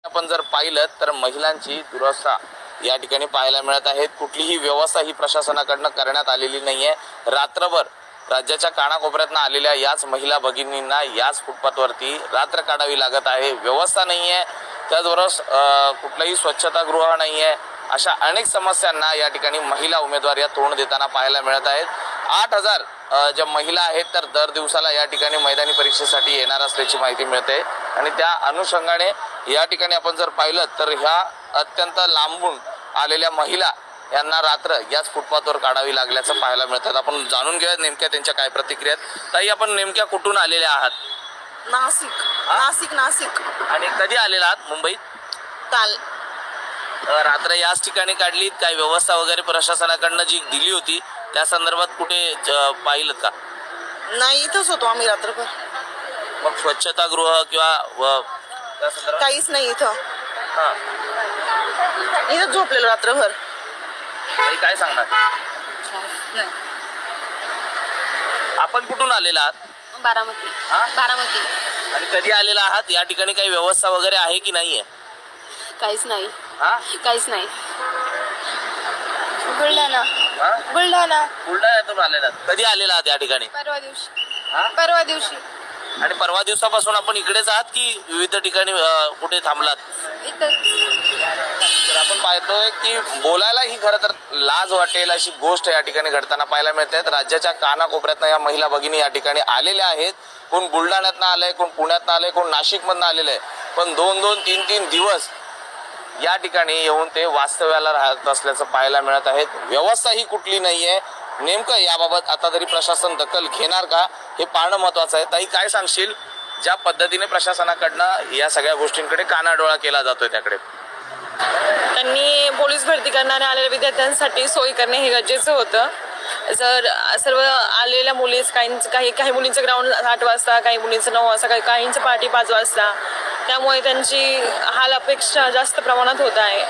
आपण जर पाहिलं तर महिलांची दुरवस्था या ठिकाणी पाहायला मिळत आहेत। कुठलीही व्यवस्था ही प्रशासनाकडून करण्यात आलेली नाहीये। रात्रभर राज्याच्या कानाकोपऱ्यातून आलेल्या याच महिला भगिनींना याच फुटपाथवरती रात्र काढावी लागत आहे। व्यवस्था नाहीये, त्याचबरोबर कुठलाही स्वच्छतागृह नाहीये। अशा अनेक समस्यांना या ठिकाणी महिला उमेदवार या तोंड देताना पाहायला मिळत आहेत। 8000 ज्या महिला आहेत तर दर दिवसाला या ठिकाणी मैदानी परीक्षेसाठी येणार असल्याची माहिती मिळते आणि त्या अनुषंगाने या ठिकाणी आपण जर पाहिलं तर ह्या अत्यंत लांबून आलेल्या महिला यांना रात्र याच फुटपाथवर काढावी लागल्याचं पाहायला मिळतात। आपण जाणून घेऊया नेमक्या त्यांच्या काय प्रतिक्रिया आहेत। ताई, आपण नेमक्या कुठून आलेल्या आहात? नाशिक। आणि कधी आलेला आहात मुंबईत? काल रात्र याच ठिकाणी काढली? काय व्यवस्था वगैरे प्रशासनाकडनं जी दिली होती त्या संदर्भात कुठे पाहिलं का? नाही, इथंच होतो आम्ही रात्रभर। मग स्वच्छतागृह किंवा काहीच नाही इथं। इथं झोपलेलो रात्रभर। काय सांगणार? आपण कुठून आलेला आहात? बारामती। आणि कधी आलेला आहात? या ठिकाणी काही व्यवस्था वगैरे आहे की नाहीये? काहीच नाही। बुलढाण्यातून आलेला आहात? कधी आलेला आहात या ठिकाणी? परवा दिवशी। आणि परवा दिवसापासून आपण इकडेच आहात की विविध ठिकाणी कुठे थांबलात? तर आपण पाहतोय की बोलायला ही खरं तर लाज वाटेल अशी गोष्ट या ठिकाणी घडताना पाहायला मिळते। राज्याच्या कानाकोपऱ्यातनं या महिला भगिनी या ठिकाणी आलेल्या आहेत। कोण बुलढाण्यातनं आलंय, कोण पुण्यातनं आलंय, कोण नाशिकमधनं आलेलं आहे, पण 2-2, 3-3 दिवस या ठिकाणी येऊन ते वास्तव्याला राहत असल्याचं पाहायला मिळत आहे। व्यवस्था ही कुठली नाहीये। नेमकं याबाबत आता तरी प्रशासन दखल घेणार का हे पाहणं महत्वाचं आहे। ताई, काय सांगशील ज्या पद्धतीने प्रशासनाकडनं या सगळ्या गोष्टींकडे कानाडोळा केला जातोय त्याकडे? त्यांनी पोलीस भरती करणाऱ्या आलेल्या विद्यार्थ्यांसाठी सोय करणे हे गरजेचं होतं। जर सर्व आलेल्या मुली काही मुलींचं ग्राउंड 8 वाजता, काही मुलींचं 9 वाजता, काहींचं पहाटे 5 वाजता, त्यामुळे त्यांची हाल अपेक्षा जास्त प्रमाणात होत आहे।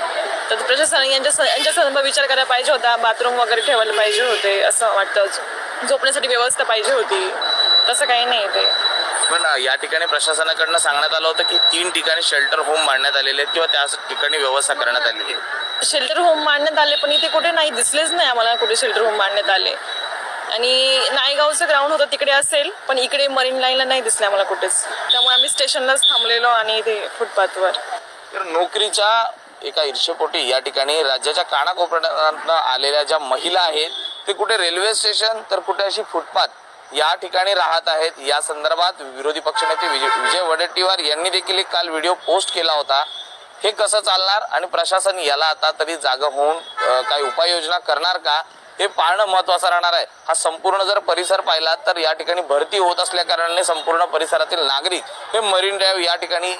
तर प्रशासन यांच्या संदर्भात विचार करायला पाहिजे होता। बाथरूम वगैरे ठेवायला पाहिजे होते असं वाटतं। झोपण्यासाठी व्यवस्था पाहिजे होती, तसं काही नाही ते। पण या ठिकाणी प्रशासनाकडनं सांगण्यात आलं होतं की 3 ठिकाणी शेल्टर होम बांधण्यात आलेले आहेत किंवा त्या ठिकाणी व्यवस्था करण्यात आलेली आहे। शेल्टर होम बांधण्यात आले, पण इथे कुठे नाही दिसलेच नाही आम्हाला कुठे शेल्टर होम बांधण्यात आले। आणि नायगावचं ग्राउंड होतं तिकडे असेल, पण इकडे मरीन लाईनला नाही दिसले आम्हाला कुठेच। त्यामुळे आम्ही स्टेशनलाच थांबलेलो आणि इथे फुटपाथवर। तर नोकरीच्या एका ईर्षेपोटी या ठिकाणी राज्याच्या कानाकोपऱ्यातनं आलेल्या ज्या महिला आहेत ते कुठे रेल्वे स्टेशन तर कुठे अशी फुटपाथ या ठिकाणी राहत आहेत। या संदर्भात विरोधी पक्षनेते विजय वडेट्टीवार यांनी देखील एक काल व्हिडिओ पोस्ट केला होता। हे कसं चालणार आणि प्रशासन याला आता तरी जागा होऊन काही उपाययोजना करणार का हे पाहणं महत्वाचं राहणार आहे। हा संपूर्ण जर परिसर पाहिला तर या ठिकाणी भरती होत असल्या कारणाने संपूर्ण परिसरातील नागरिक हे मरीन ड्राईव्ह या ठिकाणी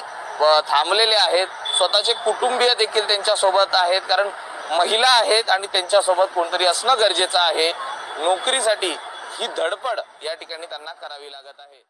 थांबलेले आहेत। स्वतःचे कुटुंबीय देखील त्यांच्या सोबत आहेत, कारण महिला आहेत आणि त्यांच्यासोबत कोणतरी असणं गरजेचं आहे। नोकरीसाठी ही धडपड या ठिकाणी त्यांना करावी लागत आहे।